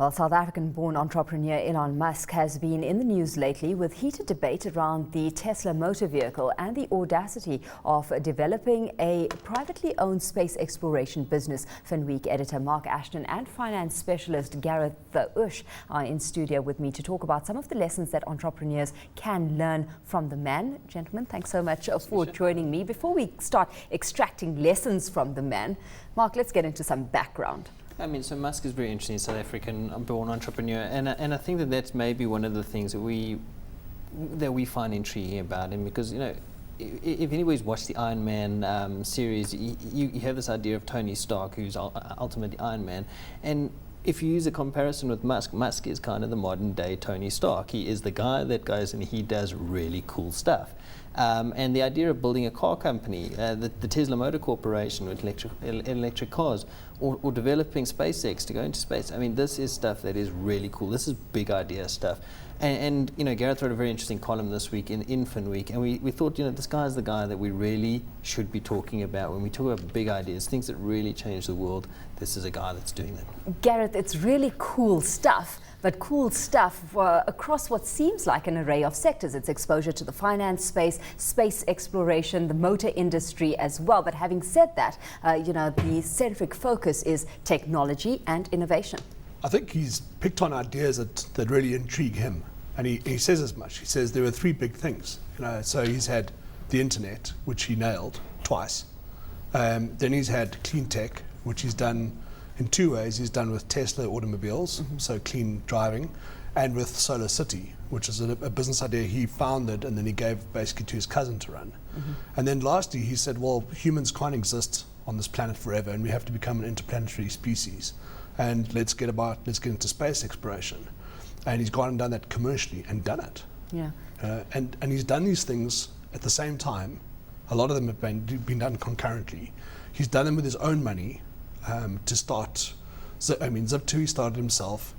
Well, South African-born entrepreneur Elon Musk has been in the news lately with heated debate around the Tesla motor vehicle and the audacity of developing a privately owned space exploration business. Finweek editor Marc Ashton and finance specialist Gareth Osche are in studio with me to talk about some of the lessons that entrepreneurs can learn from the man. Gentlemen, thanks so much for joining me. Before we start extracting lessons from the man, Marc, let's get into some background. I mean, so Musk is very interesting, South African-born entrepreneur, and I think that that's maybe one of the things that we find intriguing about him, because if anybody's watched the Iron Man series, you have this idea of Tony Stark, who's ultimately Iron Man, and if you use a comparison with Musk, Musk is kind of the modern day Tony Stark. He is the guy that goes and he does really cool stuff. And the idea of building a car company, the Tesla Motor Corporation with electric cars, or developing SpaceX to go into space, I mean, this is stuff that is really cool. This is big idea stuff. And Gareth wrote a very interesting column this week in Finweek, and we thought, this guy is the guy that we really should be talking about when we talk about big ideas, things that really change the world. This is a guy that's doing them. Gareth, it's really cool stuff, but cool stuff across what seems like an array of sectors. It's exposure to the finance space, space exploration, the motor industry as well. But having said that, the centric focus is technology and innovation. I think he's picked on ideas that really intrigue him. And he says as much. He says there were three big things. So he's had the internet, which he nailed twice. Then he's had clean tech, which he's done in two ways. He's done with Tesla automobiles, so clean driving, and with Solar City, which is a business idea he founded and then he gave basically to his cousin to run. And then lastly, he said, well, humans can't exist on this planet forever, and we have to become an interplanetary species. And let's get into space exploration. And he's gone and done that commercially and done it. Yeah. And he's done these things at the same time. A lot of them have been done concurrently. He's done them with his own money to start. Zip2 he started himself.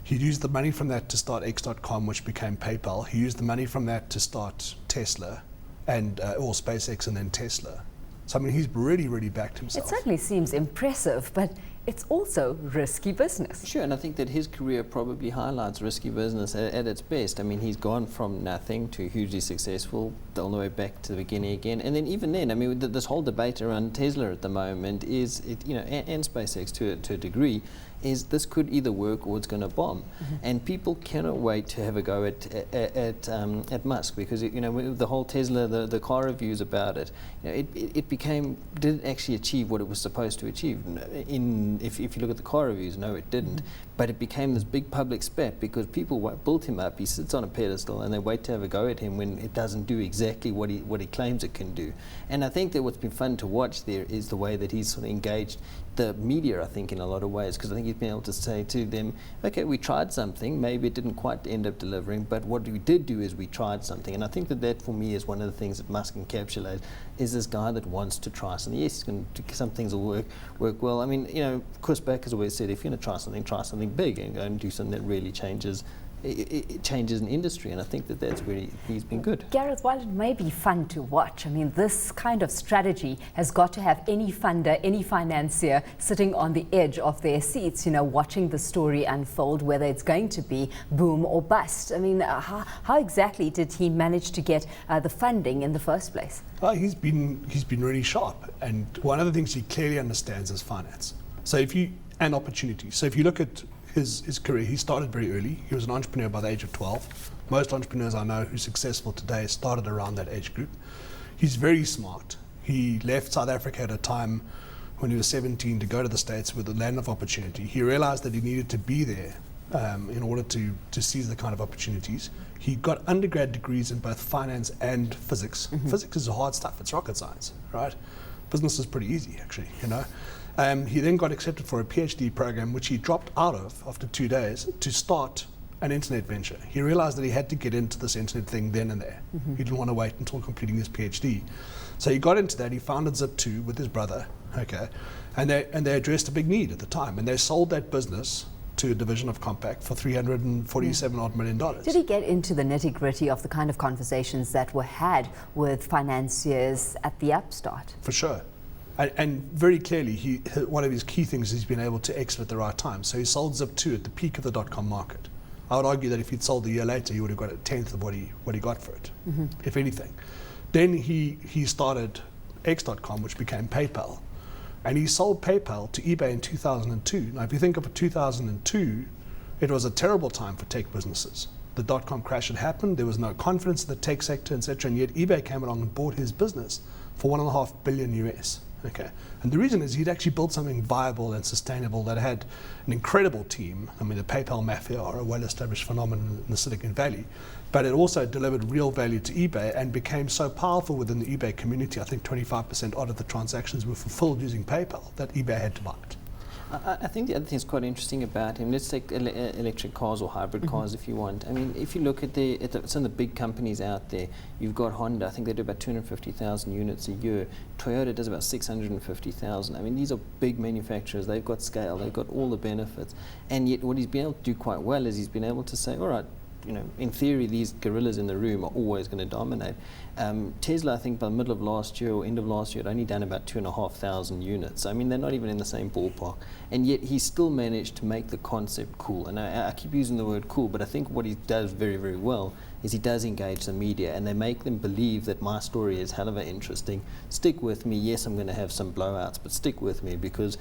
He used the money from that to start X.com, which became PayPal. He used the money from that to start Tesla, or SpaceX and then Tesla. So he's really, really backed himself. It certainly seems impressive, but it's also risky business. Sure, and I think that his career probably highlights risky business at its best. I mean, he's gone from nothing to hugely successful, all the way back to the beginning again. And then even then, this whole debate around Tesla at the moment is, and SpaceX to a degree, is this could either work or it's going to bomb. And people cannot wait to have a go at Musk, because the whole Tesla, the car reviews about it, it didn't actually achieve what it was supposed to achieve. If you look at the car reviews, no, it didn't. But it became this big public spat because people built him up. He sits on a pedestal and they wait to have a go at him when it doesn't do exactly what he claims it can do. And I think that what's been fun to watch there is the way that he's sort of engaged the media, I think, in a lot of ways, because I think he's been able to say to them, okay, we tried something, maybe it didn't quite end up delivering, but what we did do is we tried something. And I think that for me is one of the things that Musk encapsulates, is this guy that wants to try something. Yes, some things will work well. I mean, of course, Beck has always said, if you're going to try something big and go and do something that really changes an industry, and I think that's where he's been good. Gareth, while it may be fun to watch, this kind of strategy has got to have any funder, any financier sitting on the edge of their seats, watching the story unfold, whether it's going to be boom or bust. How exactly did he manage to get the funding in the first place? He's been really sharp, and one of the things he clearly understands is finance. And opportunity. So if you look at his career, he started very early. He was an entrepreneur by the age of 12. Most entrepreneurs I know who are successful today started around that age group. He's very smart. He left South Africa at a time when he was 17 to go to the States with the land of opportunity. He realized that he needed to be there in order to seize the kind of opportunities. He got undergrad degrees in both finance and physics. Physics is hard stuff. It's rocket science, right? Business is pretty easy, actually, He then got accepted for a PhD program, which he dropped out of after 2 days to start an internet venture. He realized that he had to get into this internet thing then and there. He didn't want to wait until completing his PhD. So he got into that. He founded Zip2 with his brother, and they addressed a big need at the time. And they sold that business to a division of Compaq for $347 odd million. Did he get into the nitty-gritty of the kind of conversations that were had with financiers at the upstart? For sure. And very clearly, one of his key things is he's been able to exit at the right time. So he sold Zip2 at the peak of the dot-com market. I would argue that if he'd sold a year later, he would have got a tenth of what he got for it, if anything. Then he started X.com, which became PayPal. And he sold PayPal to eBay in 2002. Now, if you think of 2002, it was a terrible time for tech businesses. The dot-com crash had happened, there was no confidence in the tech sector, etc. And yet eBay came along and bought his business for $1.5 billion US. Okay, and the reason is he'd actually built something viable and sustainable that had an incredible team. I mean, the PayPal mafia are a well-established phenomenon in the Silicon Valley, but it also delivered real value to eBay and became so powerful within the eBay community. I think 25% odd of the transactions were fulfilled using PayPal, that eBay had to buy it. I think the other thing that's quite interesting about him, let's take electric cars or hybrid cars if you want. I mean, if you look at some of the big companies out there, you've got Honda, I think they do about 250,000 units a year. Toyota does about 650,000. I mean, these are big manufacturers. They've got scale, they've got all the benefits. And yet what he's been able to do quite well is he's been able to say, all right, in theory, these gorillas in the room are always going to dominate. Tesla, I think by the middle of last year or end of last year, had only done about 2,500 units. I mean, they're not even in the same ballpark. And yet he still managed to make the concept cool. And I keep using the word cool, but I think what he does very, very well is he does engage the media, and they make them believe that my story is hell of a interesting. Stick with me. Yes, I'm going to have some blowouts, but stick with me, because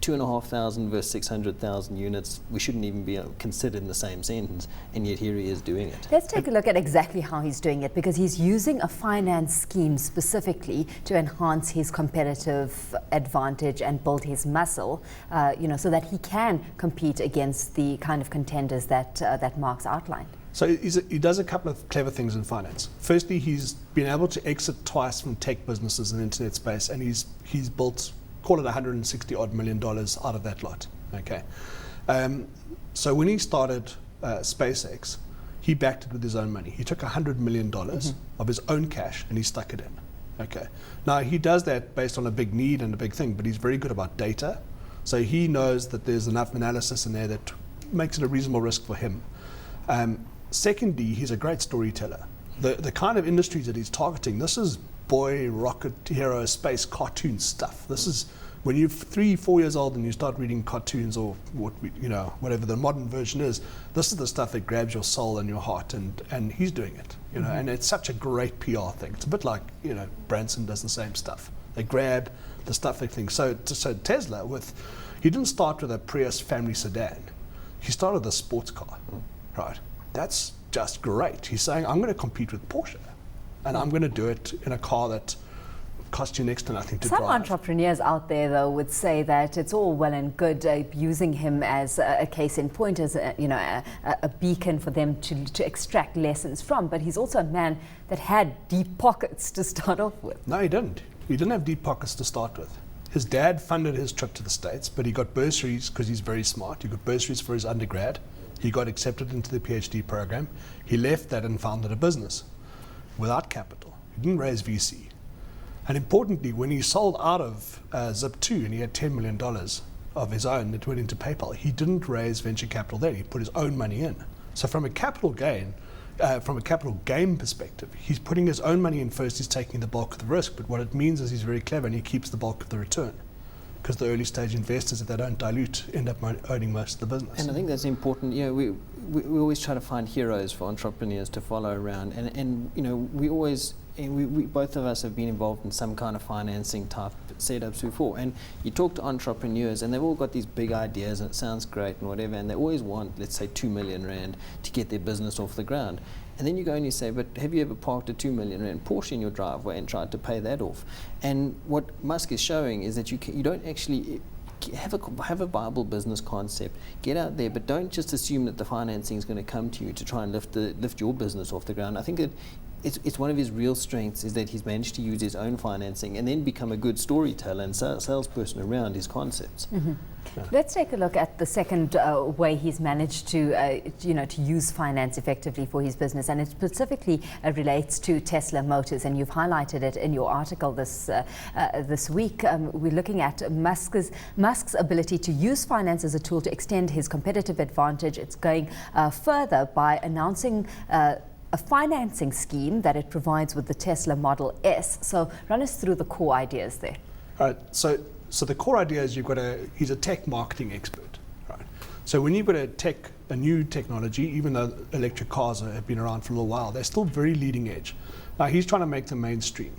2,500 versus 600,000 units, we shouldn't even be considered in the same sentence, and yet here he is doing it. Let's take a look at exactly how he's doing it, because he's using a finance scheme specifically to enhance his competitive advantage and build his muscle, so that he can compete against the kind of contenders that Marc's outlined. So he does a couple of clever things in finance. Firstly, he's been able to exit twice from tech businesses in the internet space, and he's built, call it $160 odd million out of that lot. Okay, so when he started SpaceX, he backed it with his own money. He took $100 million of his own cash and he stuck it in. Okay, now he does that based on a big need and a big thing, but he's very good about data. So he knows that there's enough analysis in there that makes it a reasonable risk for him. Secondly, he's a great storyteller. The kind of industries that he's targeting, this is boy, rocket, hero, space, cartoon stuff. This is when you're 3-4 years old and you start reading cartoons, or whatever the modern version is. This is the stuff that grabs your soul and your heart, and he's doing it. And it's such a great PR thing. It's a bit like Branson does the same stuff. They grab the stuff they think. So Tesla, he didn't start with a Prius family sedan. He started with a sports car, right? That's just great. He's saying, I'm going to compete with Porsche, and I'm going to do it in a car that costs you next to nothing to drive. Some entrepreneurs out there, though, would say that it's all well and good using him as a case in point, as a beacon for them to extract lessons from. But he's also a man that had deep pockets to start off with. No, he didn't. He didn't have deep pockets to start with. His dad funded his trip to the States, but he got bursaries because he's very smart. He got bursaries for his undergrad. He got accepted into the PhD program. He left that and founded a business without capital. He didn't raise VC. And importantly, when he sold out of Zip2 and he had $10 million of his own that went into PayPal, he didn't raise venture capital there. He put his own money in. So from a capital gain perspective, he's putting his own money in first. He's taking the bulk of the risk. But what it means is he's very clever and he keeps the bulk of the return, because the early stage investors, if they don't dilute, end up owning most of the business. And I think that's important. We always try to find heroes for entrepreneurs to follow around, and we both of us have been involved in some kind of financing type setups before, and you talk to entrepreneurs and they've all got these big ideas and it sounds great and whatever, and they always want, let's say, 2 million rand to get their business off the ground. And then you go and you say, but have you ever parked a 2 million rand Porsche in your driveway and tried to pay that off? And what Musk is showing is that you don't actually have a viable business concept. Get out there, but don't just assume that the financing is going to come to you to try and lift your business off the ground. I think that it's one of his real strengths is that he's managed to use his own financing and then become a good storyteller and salesperson around his concepts. Mm-hmm. Yeah. Let's take a look at the second way he's managed to use finance effectively for his business, and it specifically relates to Tesla Motors, and you've highlighted it in your article this week. We're looking at Musk's ability to use finance as a tool to extend his competitive advantage. It's going further by announcing a financing scheme that it provides with the Tesla Model S. So run us through the core ideas there. All right, so the core idea is he's a tech marketing expert, right? So when you've got a new technology, even though electric cars have been around for a little while, they're still very leading edge. Now he's trying to make them mainstream.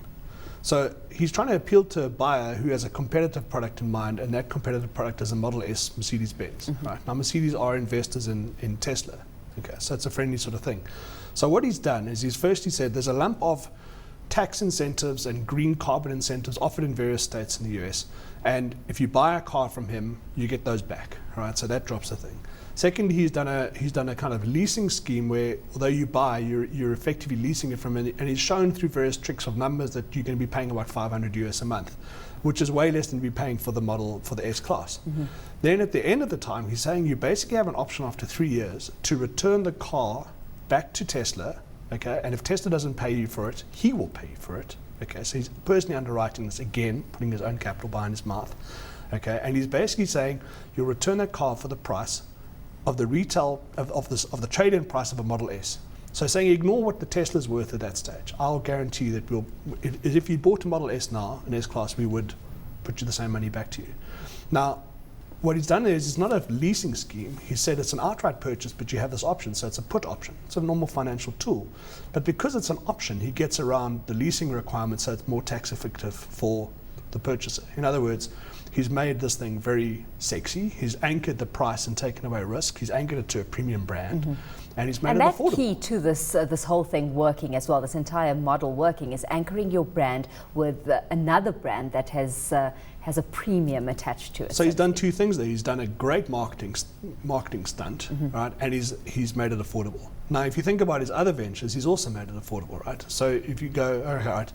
So he's trying to appeal to a buyer who has a competitive product in mind, and that competitive product is a Model S Mercedes-Benz, right? Now Mercedes are investors in Tesla, okay? So it's a friendly sort of thing. So what he's done is he said there's a lump of tax incentives and green carbon incentives offered in various states in the US, and if you buy a car from him, you get those back, right? So that drops the thing. Second, he's done a kind of leasing scheme where, although you buy, you're effectively leasing it from him, and he's shown through various tricks of numbers that you're going to be paying about $500 a month, which is way less than you'd be paying for the S class. Then at the end of the time, he's saying you basically have an option after 3 years to return the car back to Tesla. Okay, and if Tesla doesn't pay you for it, he will pay you for it. Okay, so he's personally underwriting this again, putting his own capital behind his mouth. Okay, and he's basically saying you'll return that car for the price of the retail of the trade-in price of a Model S. So saying ignore what the Tesla's worth at that stage. I'll guarantee you that if you bought a Model S now, an S class, we would put you the same money back to you. Now, what he's done is it's not a leasing scheme. He said it's an outright purchase, but you have this option, so it's a put option. It's a normal financial tool. But because it's an option, he gets around the leasing requirements, so it's more tax effective for the purchaser. In other words, he's made this thing very sexy. He's anchored the price and taken away risk. He's anchored it to a premium brand, and he's made it affordable. And that's key to this whole thing working as well. This entire model working is anchoring your brand with another brand that has a premium attached to it. So he's done two things there. He's done a great marketing stunt, right? And he's made it affordable. Now, if you think about his other ventures, he's also made it affordable, right? So if you go, all right,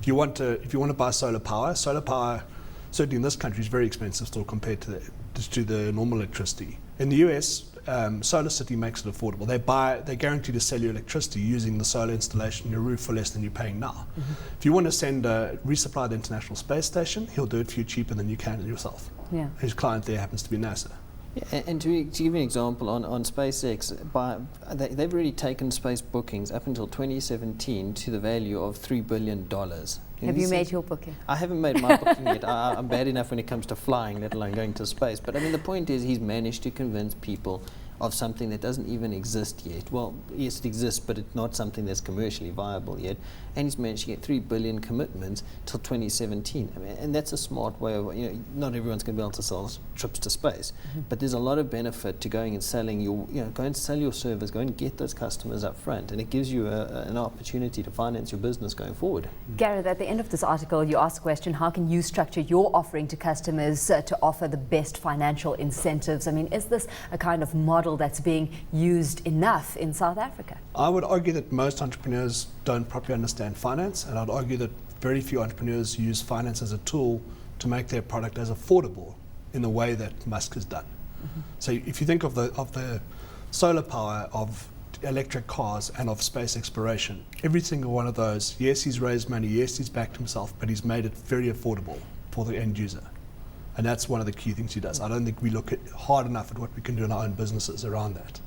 if you want to buy solar power, certainly in this country is very expensive still compared to the normal electricity. In the US, Solar City makes it affordable. They guarantee to sell you electricity using the solar installation in your roof for less than you're paying now. If you want to resupply the International Space Station, he'll do it for you cheaper than you can yourself. Yeah. His client there happens to be NASA. Yeah, and to give you an example, on SpaceX, they've already taken space bookings up until 2017 to the value of $3 billion. Have you made your booking? I haven't made my booking yet. I'm bad enough when it comes to flying, let alone going to space. But I mean, the point is he's managed to convince people of something that doesn't even exist yet. Well, yes, it exists, but it's not something that's commercially viable yet. And he's managed to get 3 billion commitments till 2017. I mean, and that's a smart way of, not everyone's going to be able to sell trips to space, but there's a lot of benefit to going and selling go and sell your service, go and get those customers up front, and it gives you an opportunity to finance your business going forward. Gareth, at the end of this article, you asked the question, how can you structure your offering to customers to offer the best financial incentives? I mean, is this a kind of model that's being used enough in South Africa? I would argue that most entrepreneurs don't properly understand finance, and I'd argue that very few entrepreneurs use finance as a tool to make their product as affordable in the way that Musk has done. So if you think of the solar power, of electric cars, and of space exploration, every single one of those, yes, he's raised money, yes, he's backed himself, but he's made it very affordable for the end user. And that's one of the key things he does. I don't think we look hard enough at what we can do in our own businesses around that.